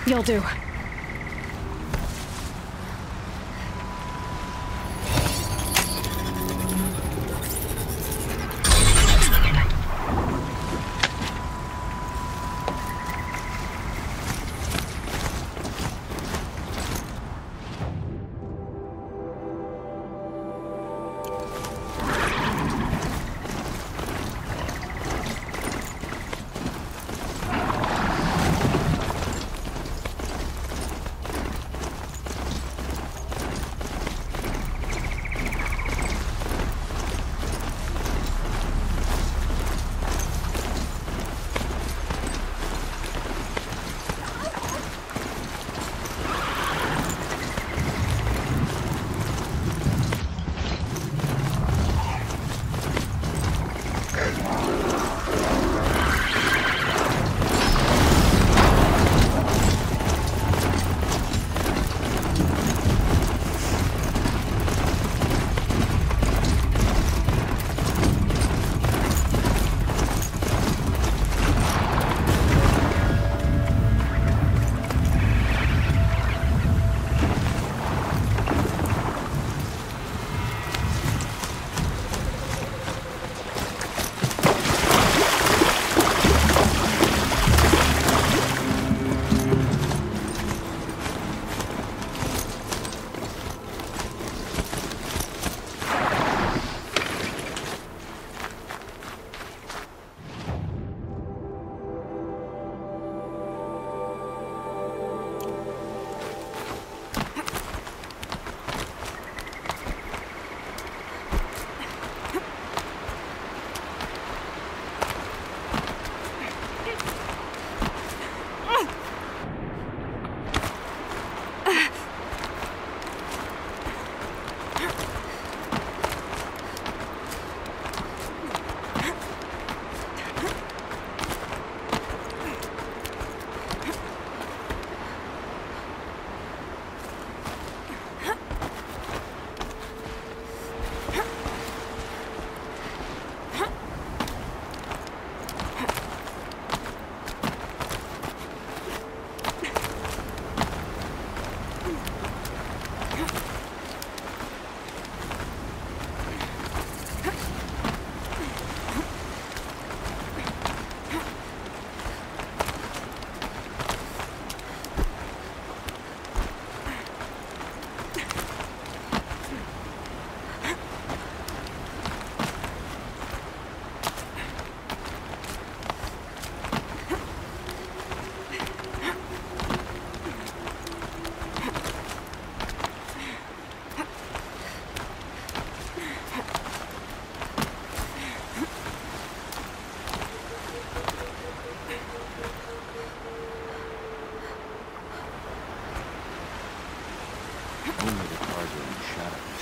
You'll do.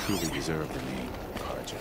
Truly deserve the name, Carja.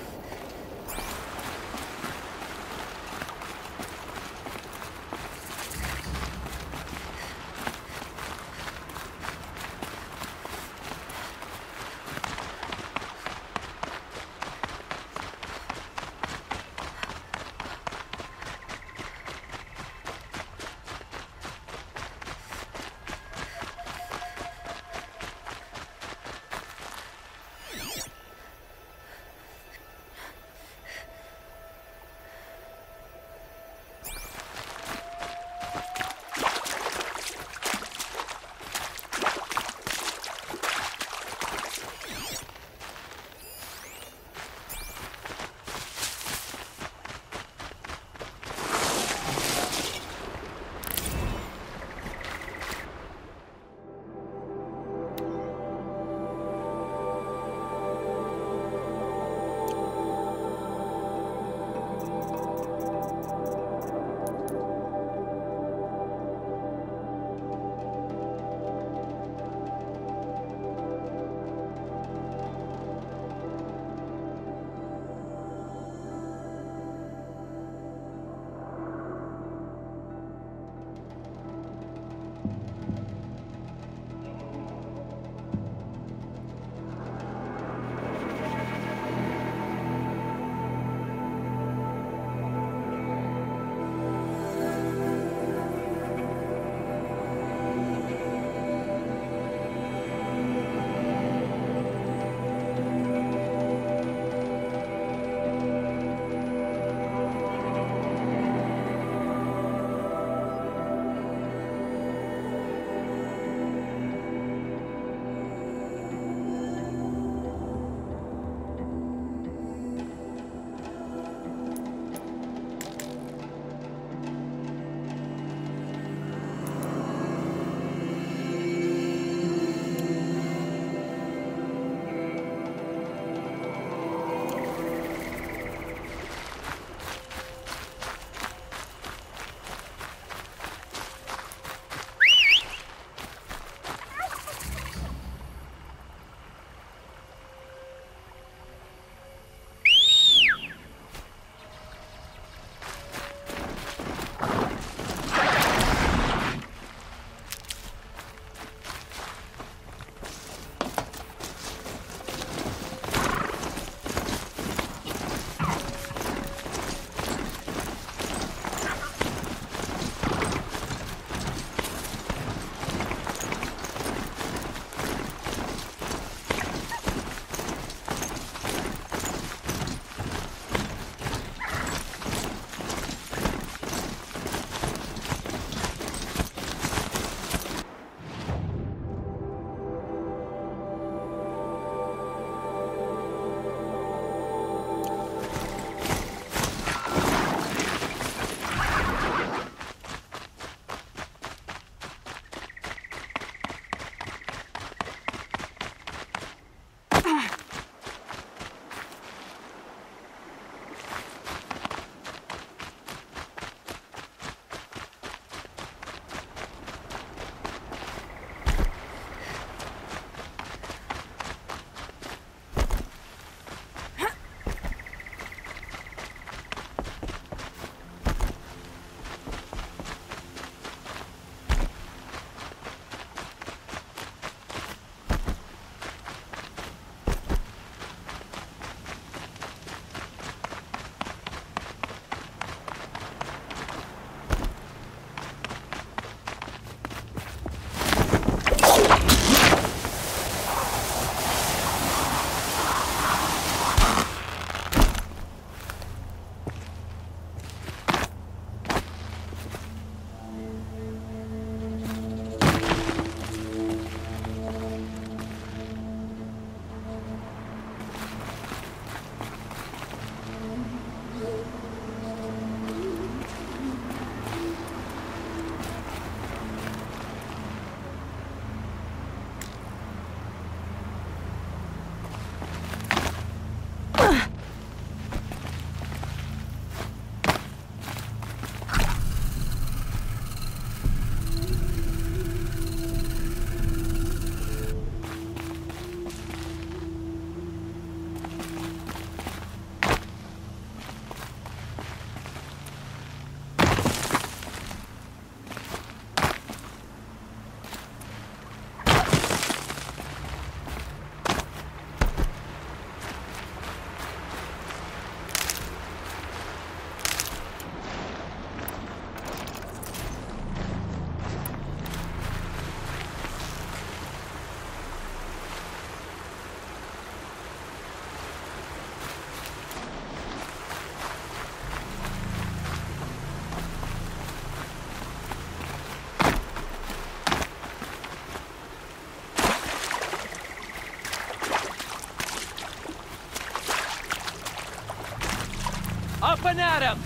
Got him!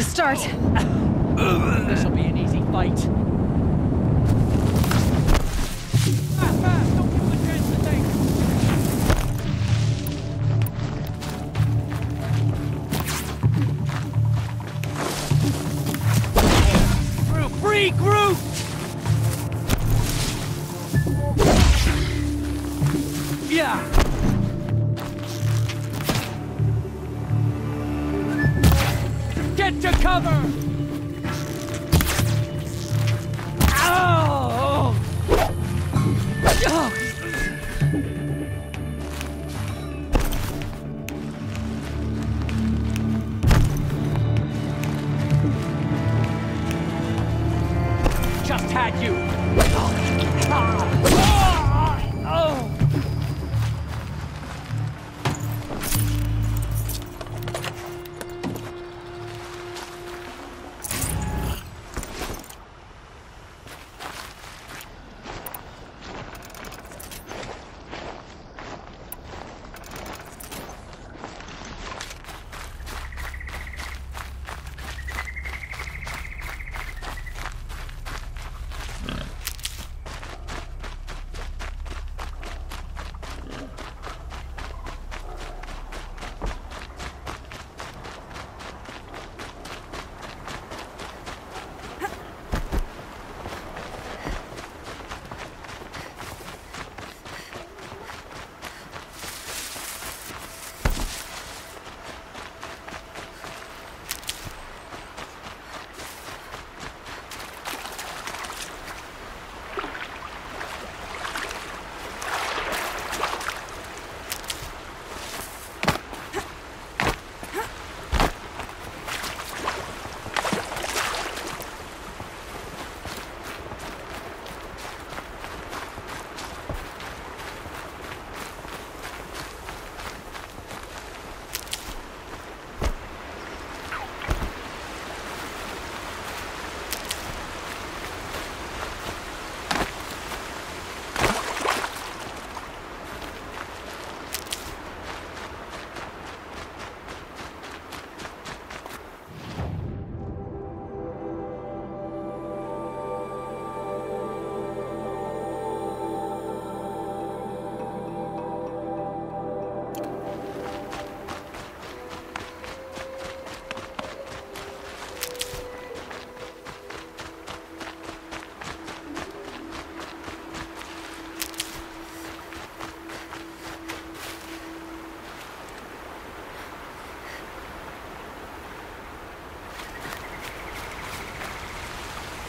Start. This'll be an easy fight. Fast! Don't give him a chance to think! Group! Regroup! Yeah! Get to cover! Ow! Oh. Just had you! Oh.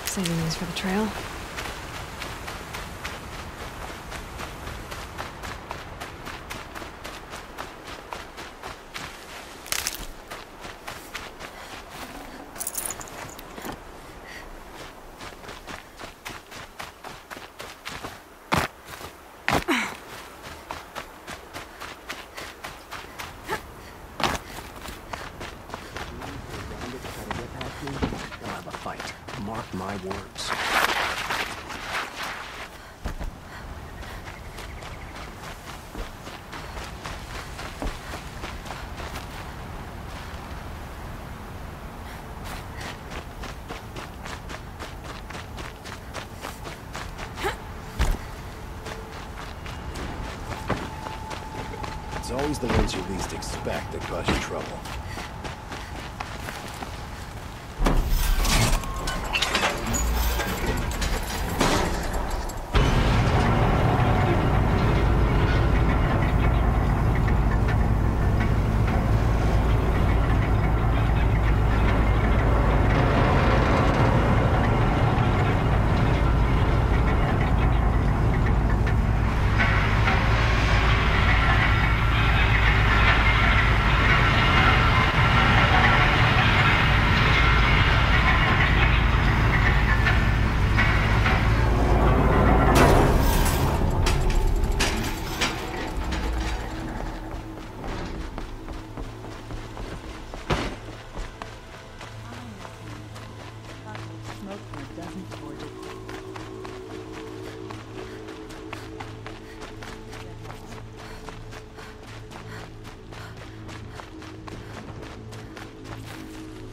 Saving these for the trail. We'll have a fight. Mark my words. It's always the ones you least expect that cause you trouble.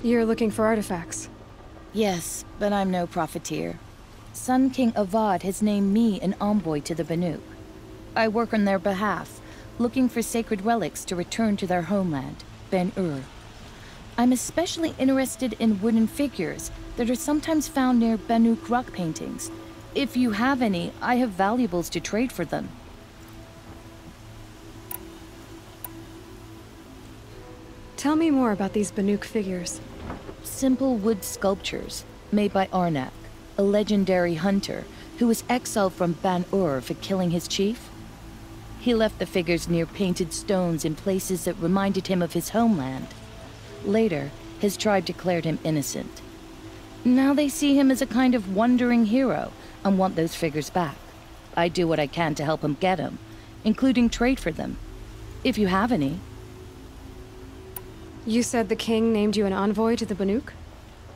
You're looking for artifacts. Yes, but I'm no profiteer. Sun King Avad has named me an envoy to the Banuk. I work on their behalf, looking for sacred relics to return to their homeland, Ben-Ur. I'm especially interested in wooden figures that are sometimes found near Banuk rock paintings. If you have any, I have valuables to trade for them. Tell me more about these Banuk figures. Simple wood sculptures made by Arnak, a legendary hunter who was exiled from Ban-Ur for killing his chief. He left the figures near painted stones in places that reminded him of his homeland. Later, his tribe declared him innocent. Now they see him as a kind of wandering hero and want those figures back. I do what I can to help him get them, including trade for them, if you have any. You said the king named you an envoy to the Banuk?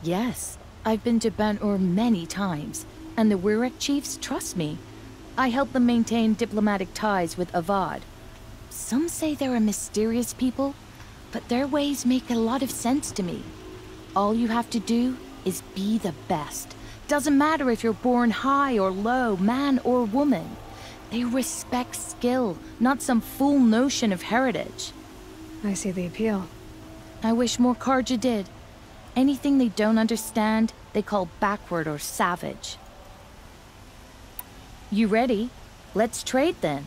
Yes, I've been to Ban-Ur many times, and the Wirek chiefs trust me. I help them maintain diplomatic ties with Avad. Some say they're a mysterious people, but their ways make a lot of sense to me. All you have to do is be the best. Doesn't matter if you're born high or low, man or woman. They respect skill, not some fool notion of heritage. I see the appeal. I wish more Karja did. Anything they don't understand, they call backward or savage. You ready? Let's trade then.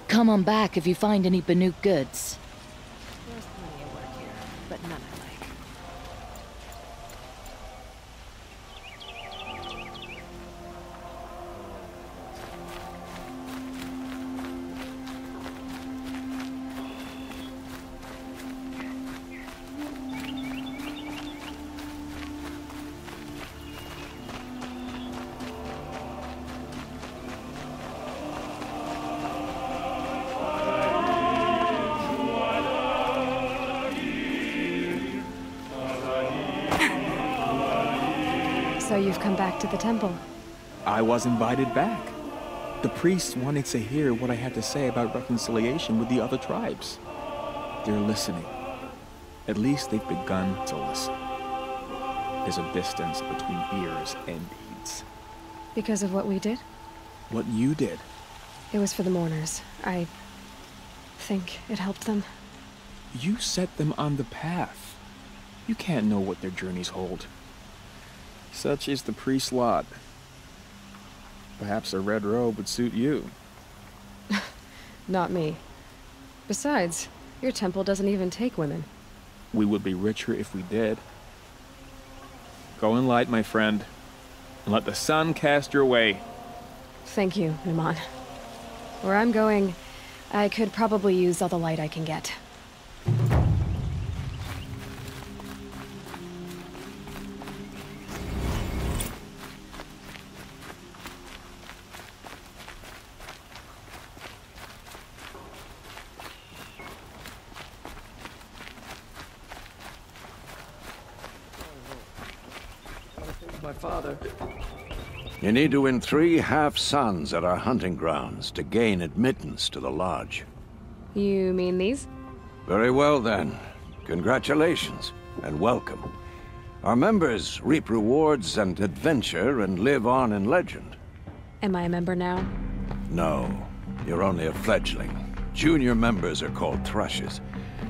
Come on back if you find any Banuk goods. There's plenty of work here, but none I like. So you've come back to the temple. I was invited back. The priests wanted to hear what I had to say about reconciliation with the other tribes. They're listening. At least they've begun to listen. There's a distance between ears and deeds. Because of what we did? What you did. It was for the mourners. I think it helped them. You set them on the path. You can't know what their journeys hold. Such is the priest's lot. Perhaps a red robe would suit you. Not me. Besides, your temple doesn't even take women. We would be richer if we did. Go in light, my friend, and let the sun cast your way. Thank you, Numan. Where I'm going, I could probably use all the light I can get. My father. You need to win 3 half-suns at our hunting grounds to gain admittance to the lodge. You mean these? Very well then. Congratulations, and welcome. Our members reap rewards and adventure and live on in legend. Am I a member now? No, you're only a fledgling. Junior members are called thrushes.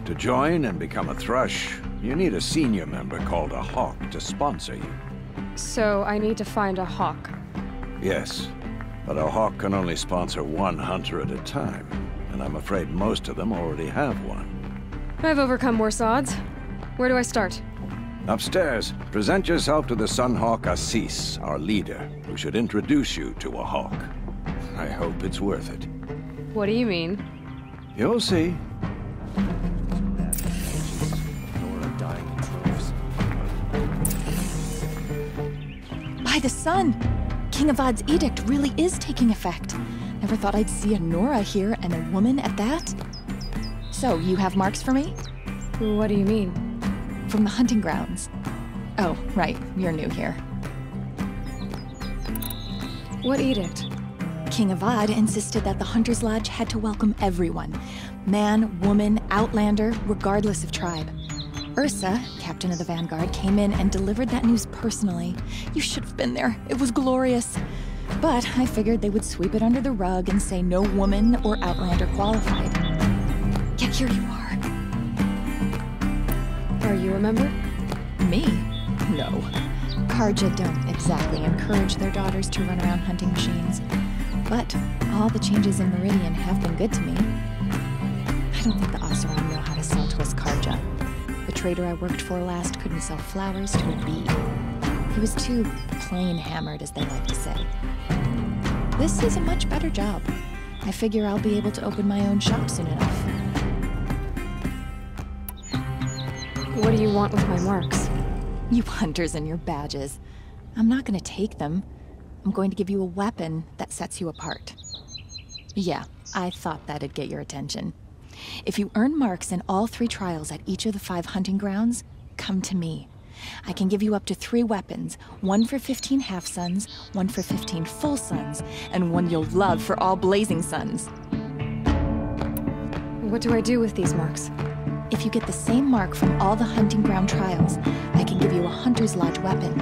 To join and become a thrush, you need a senior member called a hawk to sponsor you. So I need to find a hawk. Yes, but a hawk can only sponsor 1 hunter at a time, and I'm afraid most of them already have one. I've overcome worse odds. Where do I start? Upstairs, present yourself to the Sunhawk Assis, our leader, who should introduce you to a hawk. I hope it's worth it. What do you mean? You'll see. Nora dying in droves. By the sun! King Avad's edict really is taking effect. Never thought I'd see a Nora here, and a woman at that. So, you have marks for me? What do you mean? From the hunting grounds. Oh, right, you're new here. What edict? King Avad insisted that the Hunter's Lodge had to welcome everyone. Man, woman, outlander, regardless of tribe. Ursa, captain of the Vanguard, came in and delivered that news personally. You should have been there. It was glorious. But I figured they would sweep it under the rug and say no woman or outlander qualified. Yet here you are. Are you a member? Me? No. Karja don't exactly encourage their daughters to run around hunting machines. But all the changes in Meridian have been good to me. I don't think the Oseram know how to sell to us Karja. The trader I worked for last couldn't sell flowers to a bee. He was too plain hammered, as they like to say. This is a much better job. I figure I'll be able to open my own shop soon enough. What do you want with my marks? You hunters and your badges. I'm not going to take them. I'm going to give you a weapon that sets you apart. Yeah, I thought that'd get your attention. If you earn marks in all 3 trials at each of the 5 hunting grounds, come to me. I can give you up to 3 weapons, 1 for 15 half-suns, 1 for 15 full suns, and 1 you'll love for all blazing suns. What do I do with these marks? If you get the same mark from all the hunting ground trials, I can give you a Hunter's Lodge weapon.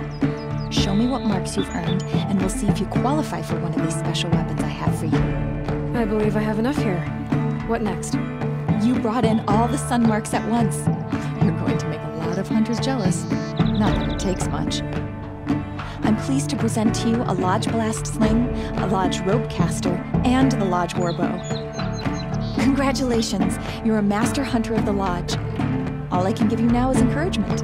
Show me what marks you've earned, and we'll see if you qualify for one of these special weapons I have for you. I believe I have enough here. What next? You brought in all the sun marks at once. You're going to make a lot of hunters jealous. Not that it takes much. I'm pleased to present to you a Lodge Blast Sling, a Lodge Rope Caster, and the Lodge Warbow. Congratulations, you're a master hunter of the Lodge. All I can give you now is encouragement.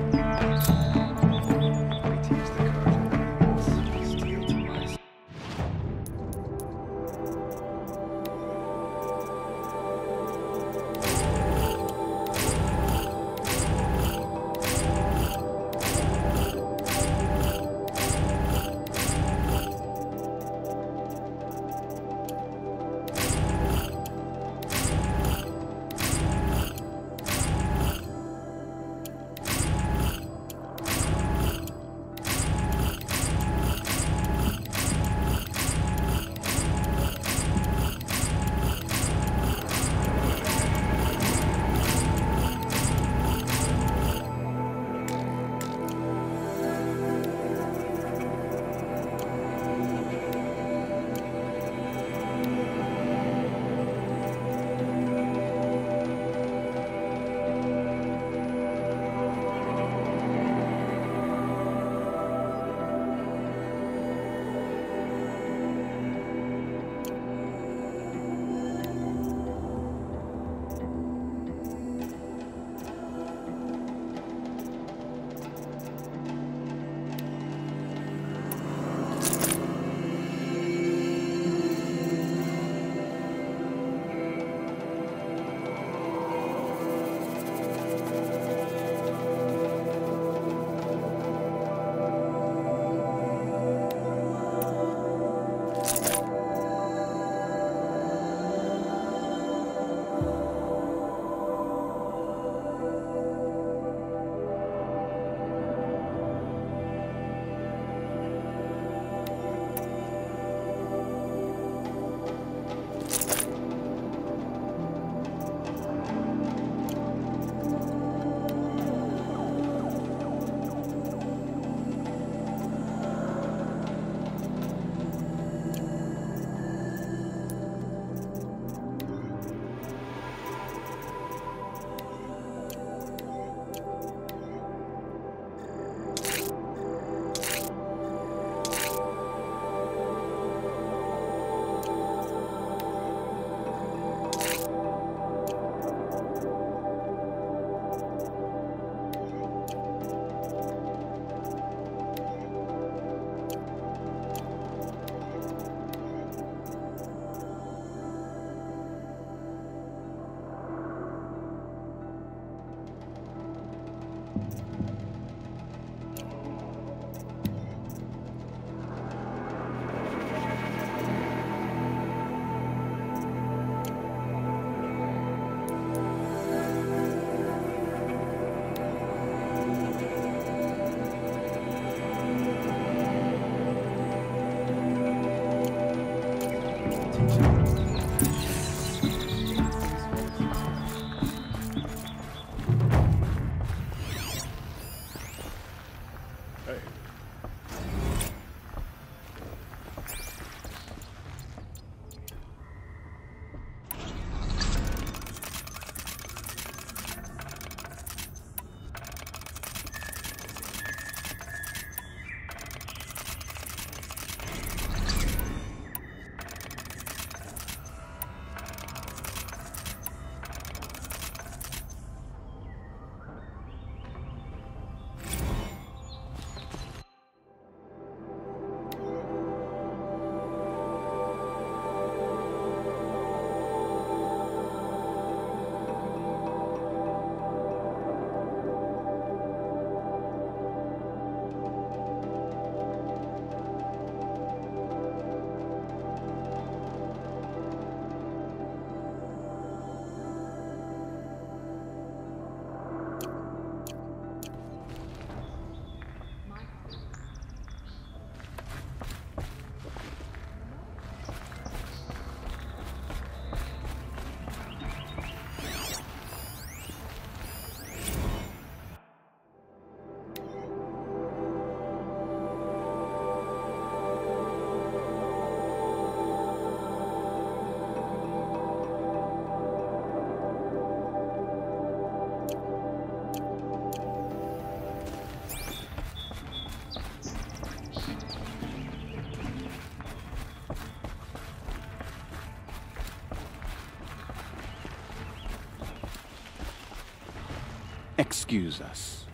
Excuse us.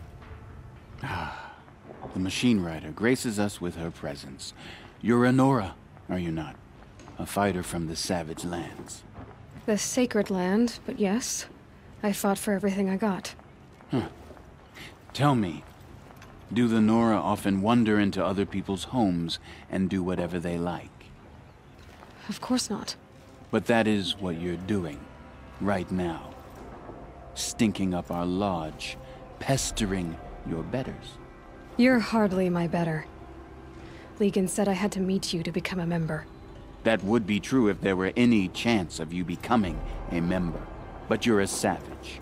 Ah, the machine rider graces us with her presence. You're a Nora, are you not? A fighter from the savage lands. The sacred land, but yes. I fought for everything I got. Huh. Tell me, do the Nora often wander into other people's homes and do whatever they like? Of course not. But that is what you're doing, right now. Stinking up our lodge, pestering your betters. You're hardly my better. Legan said I had to meet you to become a member. That would be true if there were any chance of you becoming a member. But you're a savage.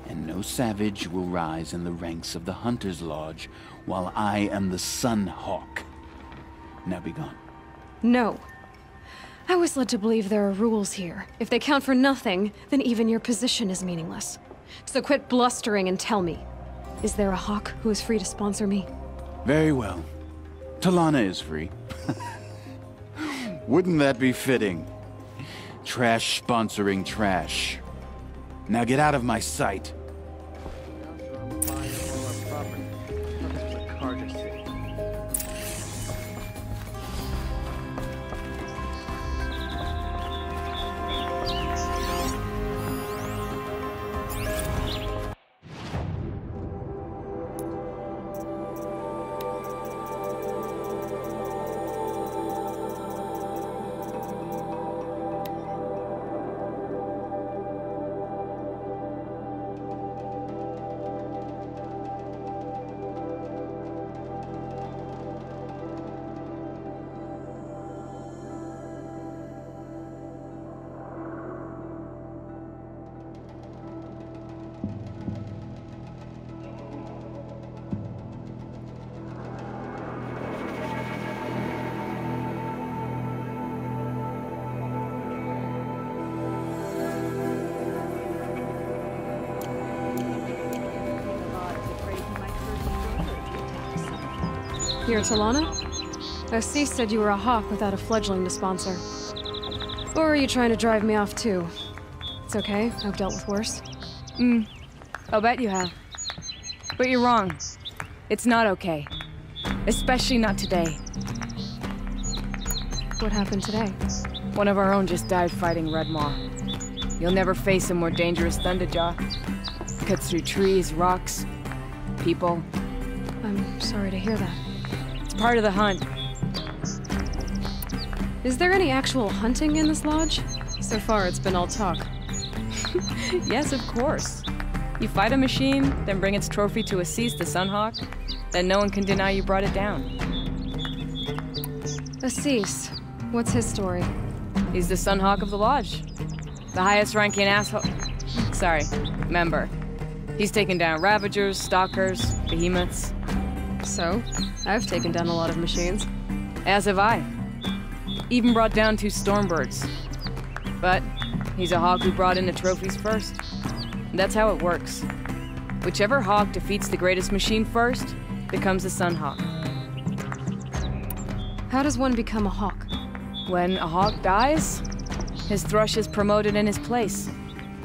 And no savage will rise in the ranks of the Hunter's Lodge while I am the Sun Hawk. Now be gone. No. I was led to believe there are rules here. If they count for nothing, then even your position is meaningless. So quit blustering and tell me. Is there a Hawk who is free to sponsor me? Very well. Talana is free. Wouldn't that be fitting? Trash sponsoring trash. Now get out of my sight. You're Talana? Assis said you were a Hawk without a fledgling to sponsor. Or are you trying to drive me off too? It's okay, I've dealt with worse. I'll bet you have. But you're wrong. It's not okay. Especially not today. What happened today? One of our own just died fighting Red Maw. You'll never face a more dangerous Thunderjaw. Cuts through trees, rocks, people. I'm sorry to hear that. It's part of the hunt. Is there any actual hunting in this lodge? So far, it's been all talk. Yes, of course. You fight a machine, then bring its trophy to Assis the Sunhawk, then no one can deny you brought it down. Assis, what's his story? He's the Sunhawk of the Lodge. The highest ranking asshole... Sorry, member. He's taken down Ravagers, Stalkers, Behemoths. So, I've taken down a lot of machines. As have I. Even brought down 2 Stormbirds. But he's a Hawk who brought in the trophies first. That's how it works. Whichever Hawk defeats the greatest machine first becomes a Sunhawk. How does one become a Hawk? When a Hawk dies, his thrush is promoted in his place,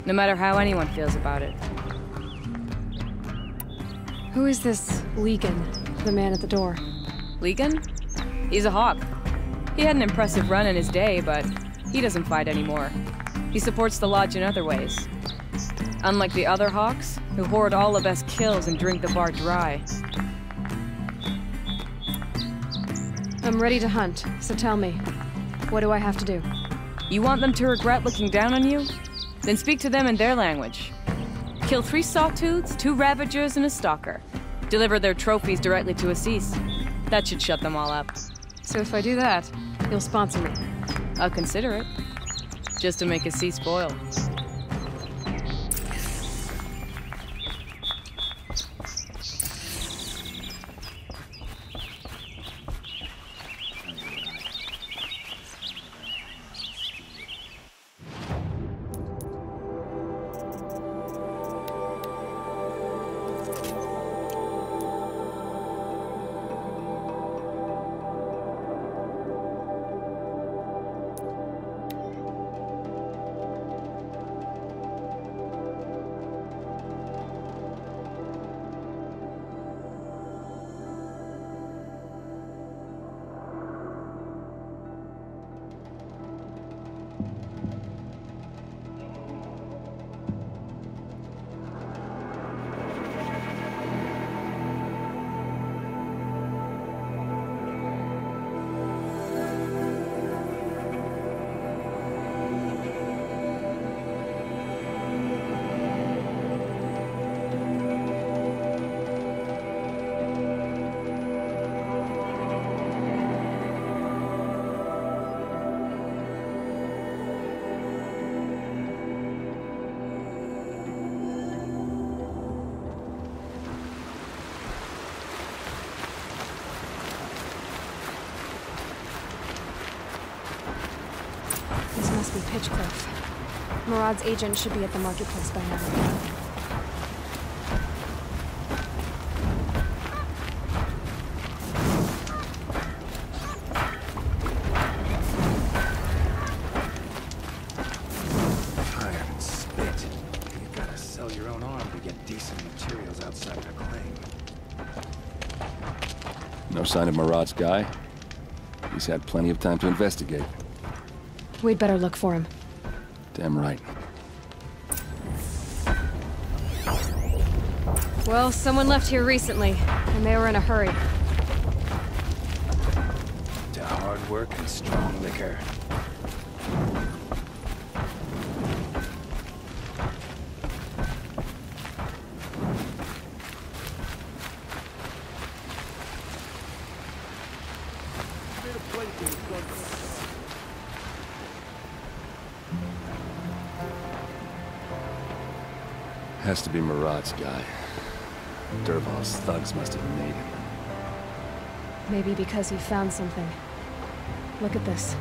no matter how anyone feels about it. Who is this Legan, the man at the door? Legan? He's a Hawk. He had an impressive run in his day, but he doesn't fight anymore. He supports the Lodge in other ways. Unlike the other Hawks, who hoard all the best kills and drink the bar dry. I'm ready to hunt, so tell me, what do I have to do? You want them to regret looking down on you? Then speak to them in their language. Kill 3 Sawtooths, 2 Ravagers, and a Stalker. Deliver their trophies directly to Assis. That should shut them all up. So if I do that, you'll sponsor me? I'll consider it. Just to make Assis spoil. must be Pitchcliff. Murad's agent should be at the marketplace by now. No sign of Murad's guy? He's had plenty of time to investigate. We'd better look for him. Damn right. Well, someone left here recently, and they were in a hurry. To hard work and strong liquor. Has to be Murad's guy. Dervahl's thugs must have made him. Maybe because he found something. Look at this.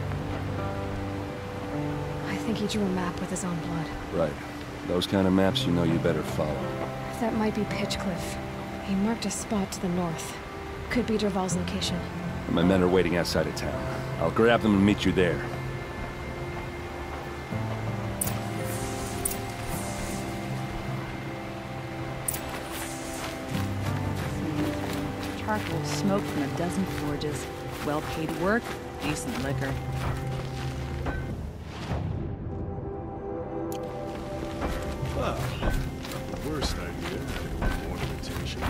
I think he drew a map with his own blood. Right. Those kind of maps you know you better follow. That might be Pitchcliff. He marked a spot to the north. Could be Dervahl's location. My men are waiting outside of town. I'll grab them and meet you there. Charcoal smoke from a dozen forges. Well-paid work, decent liquor. Well, the worst idea, more imitation.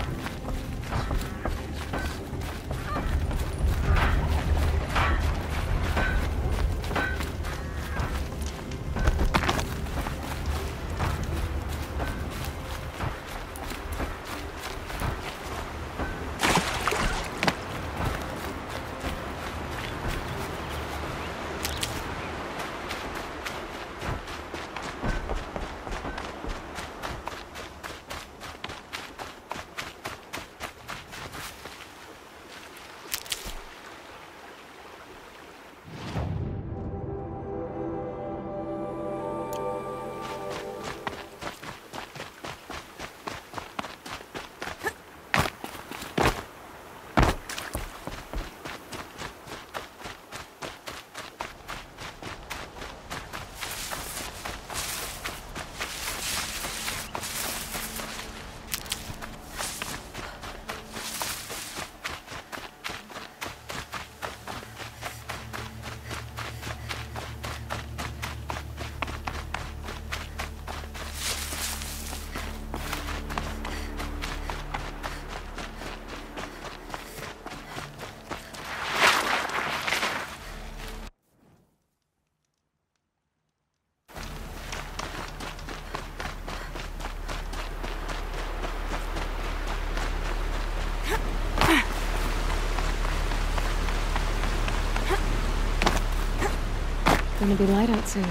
Gonna be light out soon.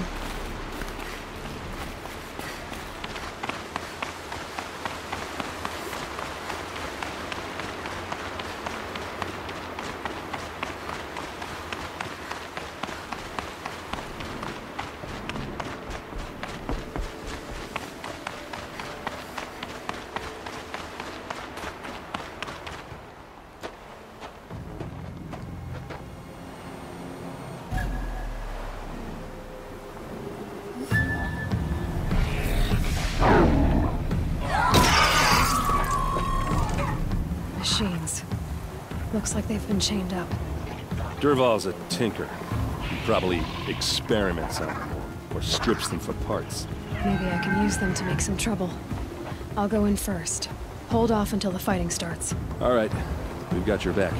Machines. Looks like they've been chained up. Dervahl's a tinker. He probably experiments on them, or strips them for parts. Maybe I can use them to make some trouble. I'll go in first. Hold off until the fighting starts. All right. We've got your back.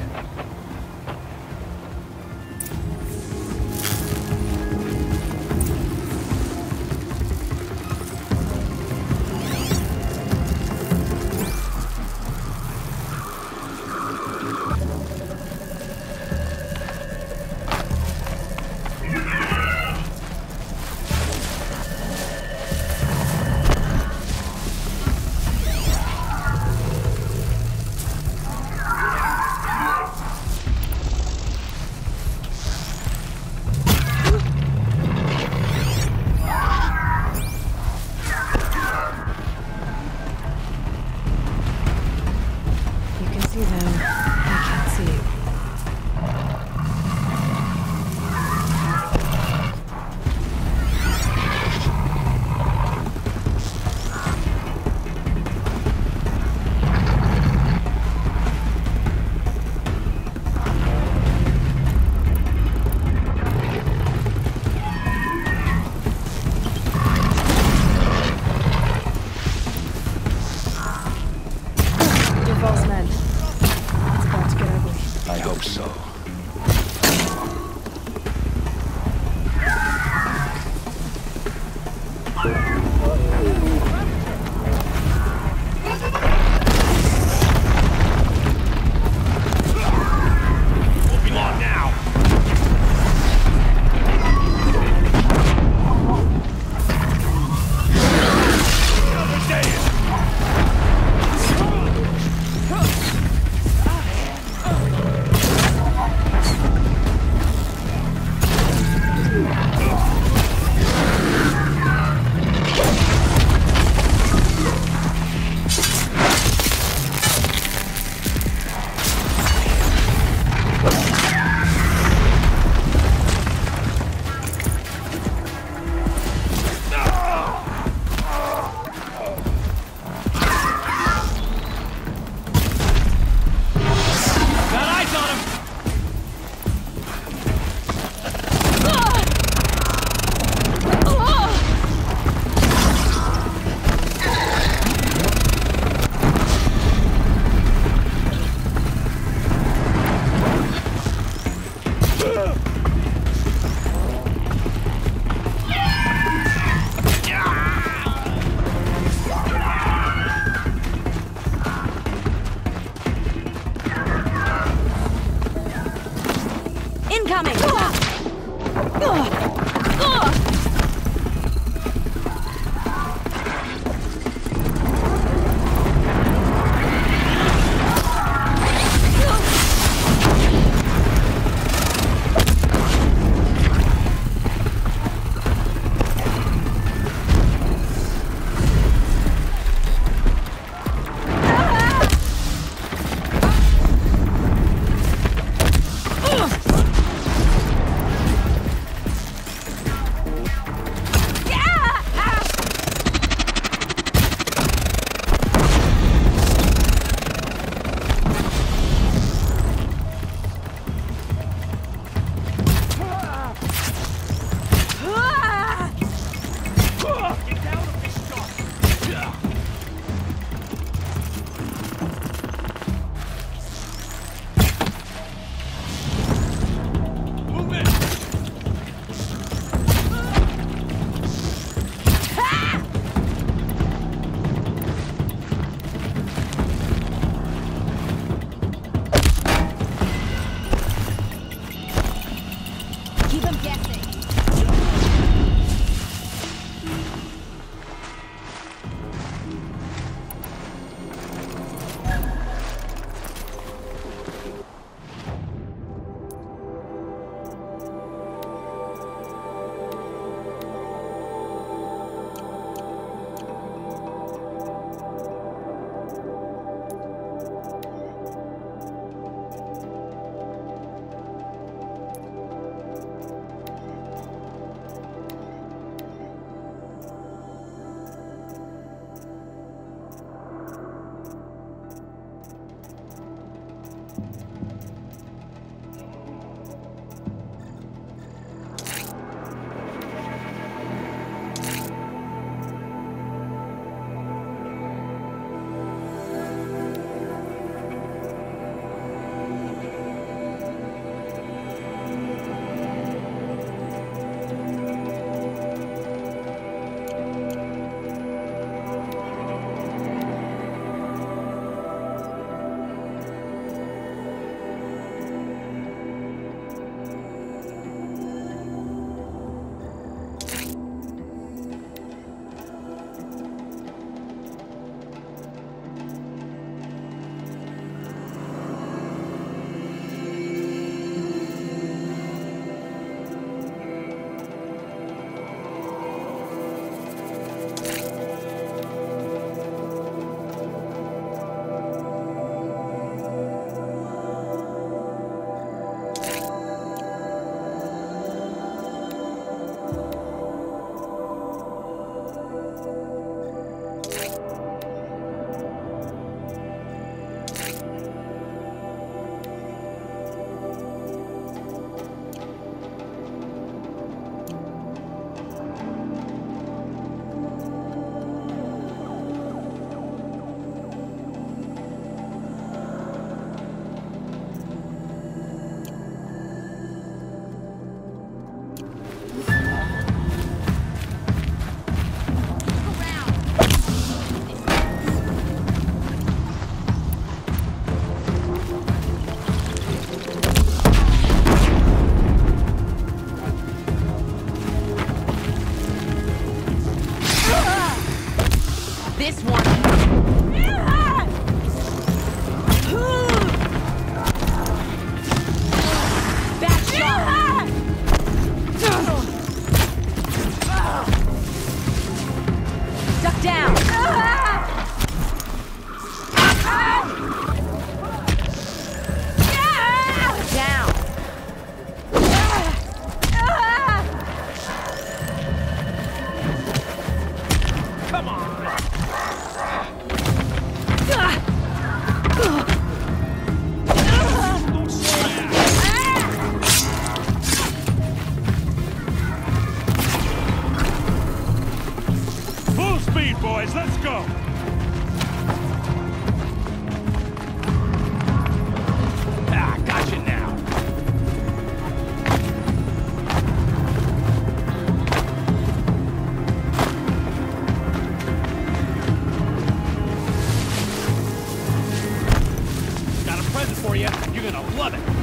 for you. You're gonna love it.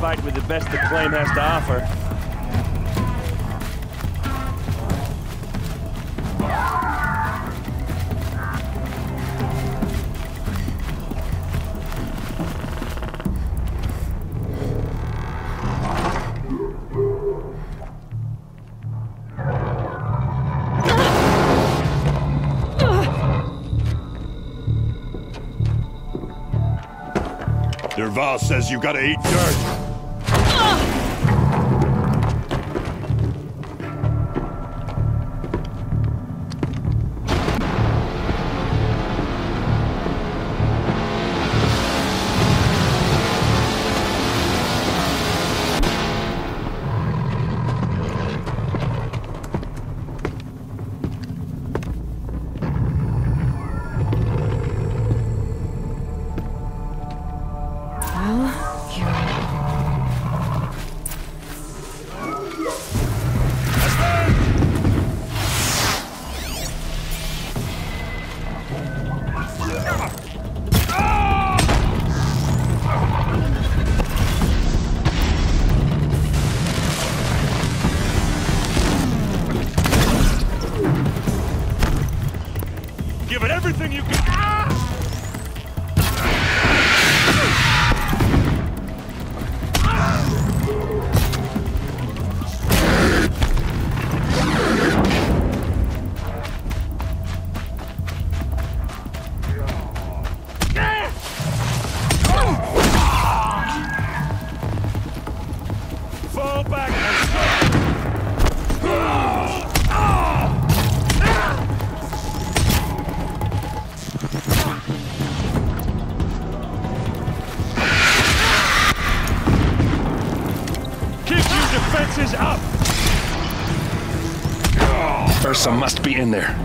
fight with the best the claim has to offer. Derval says you gotta eat dirt. Give it everything you can. Fall back Defenses up! Ursa must be in there.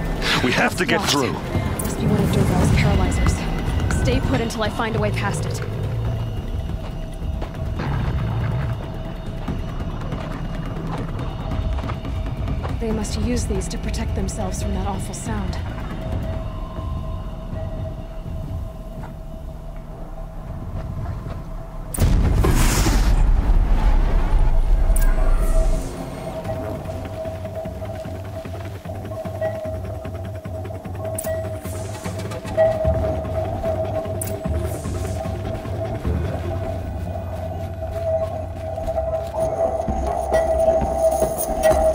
We have to get through. Must be one of Derval's paralyzers. Stay put until I find a way past it. They must use these to protect themselves from that awful sound.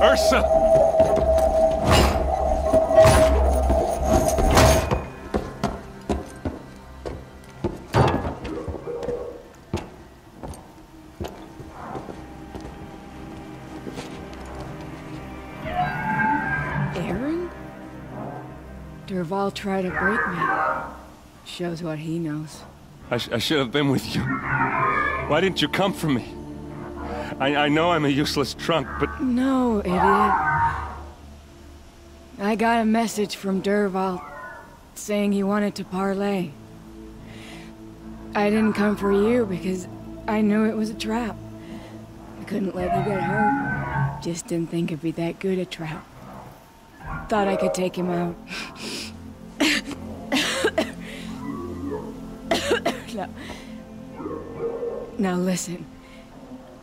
Ursa! Aaron? Derval tried to break me. Shows what he knows. I should have been with you. Why didn't you come for me? I know I'm a useless trunk, but... No, idiot. I got a message from Derval saying he wanted to parlay. I didn't come for you because I knew it was a trap. I couldn't let you get hurt. Just didn't think it'd be that good a trap. Thought I could take him out. Now listen.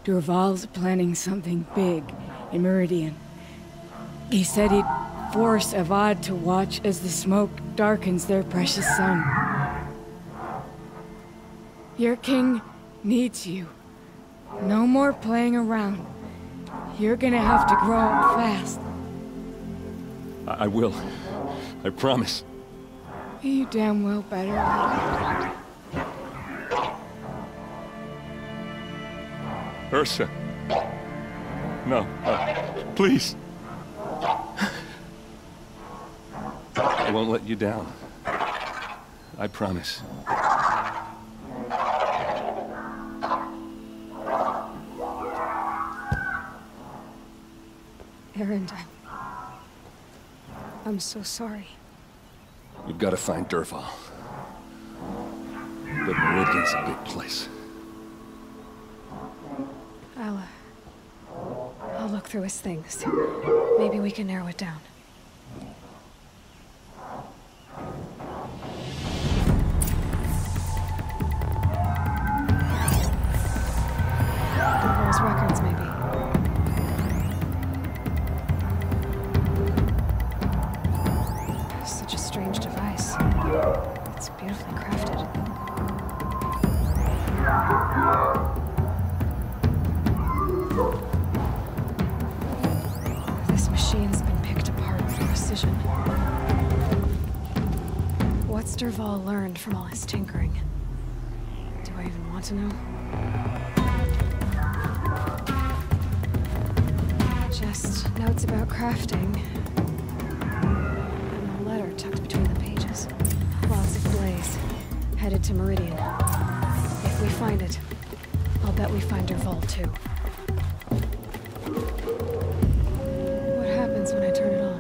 Derval's planning something big in Meridian. He said he'd force Avad to watch as the smoke darkens their precious sun. Your king needs you. No more playing around. You're gonna have to grow up fast. I will. I promise. You damn well better. Ursa. No. Please. I won't let you down. I promise. Aaron, I'm so sorry. You've got to find Derval. But Meridian's a big place. I'll look through his things. Maybe we can narrow it down. learned from all his tinkering. Do I even want to know? Just notes about crafting. And a letter tucked between the pages. Lots of Blaze. Headed to Meridian. If we find it, I'll bet we find Dervahl too. What happens when I turn it on?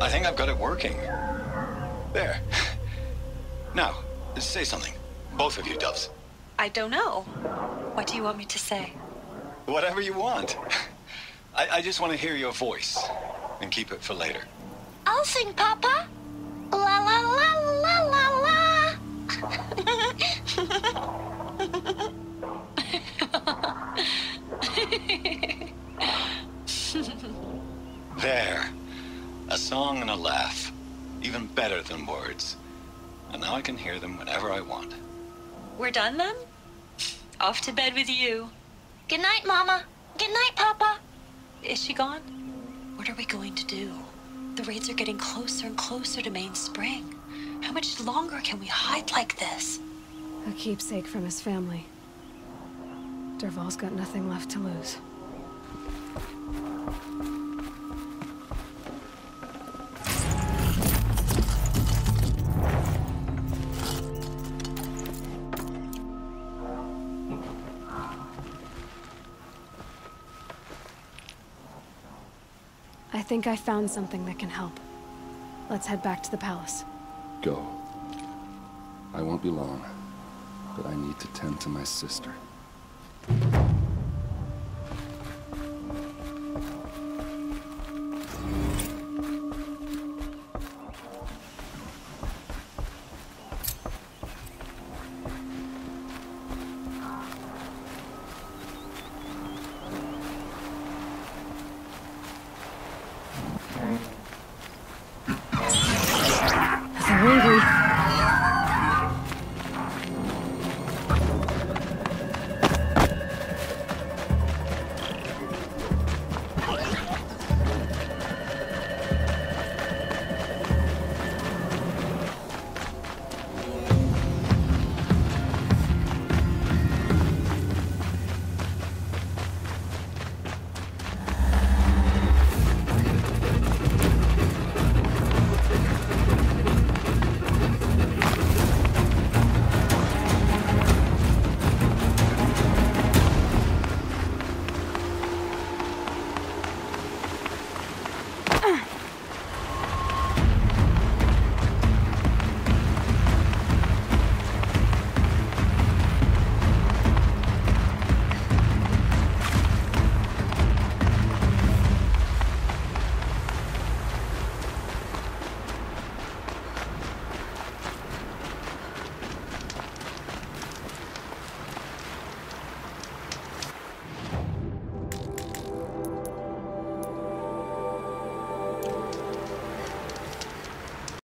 I think I've got it working. There. Now, say something. Both of you, Doves. I don't know. What do you want me to say? Whatever you want. I just want to hear your voice. And keep it for later. I'll sing, Papa. La la la la la la. There. A song and a laugh. Even better than words. And now I can hear them whenever I want. We're done then? Off to bed with you. Good night, Mama. Good night, Papa. Is she gone? What are we going to do? The raids are getting closer and closer to Main Spring. How much longer can we hide like this? A keepsake from his family. Dervahl's got nothing left to lose. I think I found something that can help. Let's head back to the palace. Go. I won't be long, but I need to tend to my sister.